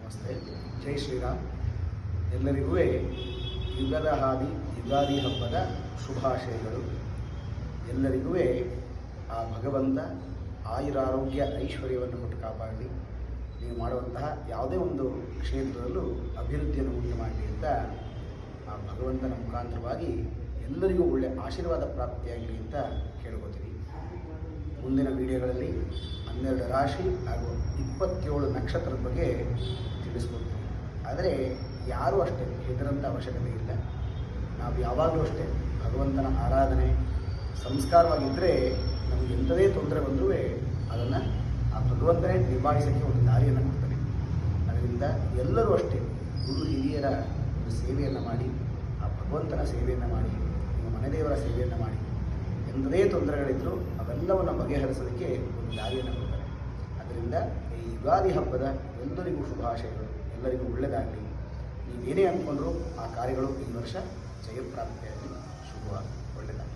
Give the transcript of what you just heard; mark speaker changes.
Speaker 1: ನಮಸ್ತೆ. ಜೈ ಶ್ರೀರಾಮ್. ಎಲ್ಲರಿಗೂ ಯುಗದ ಹಾದಿ ಯುಗಾದಿ ಹಬ್ಬದ ಶುಭಾಶಯಗಳು. ಎಲ್ಲರಿಗೂ ಆ ಭಗವಂತ ಆಯುರಾರೋಗ್ಯ ಐಶ್ವರ್ಯವನ್ನು ಕೊಟ್ಟು ಕಾಪಾಡಲಿ. ನೀವು ಮಾಡುವಂತಹ ಯಾವುದೇ ಒಂದು ಕ್ಷೇತ್ರದಲ್ಲೂ ಅಭಿವೃದ್ಧಿಯನ್ನು ಉಂಟು ಮಾಡಲಿ ಅಂತ ಆ ಭಗವಂತನ ಮುಖಾಂತರವಾಗಿ ಎಲ್ಲರಿಗೂ ಒಳ್ಳೆಯ ಆಶೀರ್ವಾದ ಪ್ರಾಪ್ತಿಯಾಗಲಿ ಅಂತ ಕೇಳ್ಕೊತೀನಿ. ಮುಂದಿನ ವಿಡಿಯೋಗಳಲ್ಲಿ 12 ರಾಶಿ ಹಾಗೂ 27 ನಕ್ಷತ್ರದ ಬಗ್ಗೆ ತಿಳಿಸ್ಕೊಡ್ತೀನಿ. ಆದರೆ ಯಾರೂ ಅಷ್ಟೇ ಹೆದರಂಥ ಅವಶ್ಯಕತೆ ಇಲ್ಲ. ನಾವು ಯಾವಾಗಲೂ ಅಷ್ಟೇ ಭಗವಂತನ ಆರಾಧನೆ ಸಂಸ್ಕಾರವಾಗಿದ್ದರೆ ನಮಗೆ ಎಂಥದೇ ತೊಂದರೆ ಬಂದರೂ ಅದನ್ನು ಆ ಭಗವಂತನೇ ನಿಭಾಯಿಸೋಕ್ಕೆ ಒಂದು ದಾರಿಯನ್ನು ಕೊಡ್ತಾನೆ. ಅದರಿಂದ ಎಲ್ಲರೂ ಅಷ್ಟೇ ಗುರು ಹಿರಿಯರ ಒಂದು ಸೇವೆಯನ್ನು ಮಾಡಿ, ಆ ಭಗವಂತನ ಸೇವೆಯನ್ನು ಮಾಡಿ, ನಿಮ್ಮ ಮನೆದೇವರ ಸೇವೆಯನ್ನು ಮಾಡಿ, ಎಂಥದೇ ತೊಂದರೆಗಳಿದ್ದರೂ ಅವೆಲ್ಲವನ್ನು ಬಗೆಹರಿಸೋದಕ್ಕೆ ಒಂದು ದಾರಿಯನ್ನು ಕೊಡ್ತಾರೆ. ಅದರಿಂದ ಈ ಯುಗಾದಿ ಹಬ್ಬದ ಎಲ್ಲರಿಗೂ ಶುಭಾಶಯಗಳು. ಎಲ್ಲರಿಗೂ ಒಳ್ಳೆಯದಾಗಲಿ. ನೀವೇನೇ ಅಂದ್ಕೊಂಡ್ರೂ ಆ ಕಾರ್ಯಗಳು ಈ ವರ್ಷ ಜಯಪ್ರಾಪ್ತಿಯಾಗಿ ಶುಭವಾಗಿ ಒಳ್ಳೆಯದಾಗಲಿ.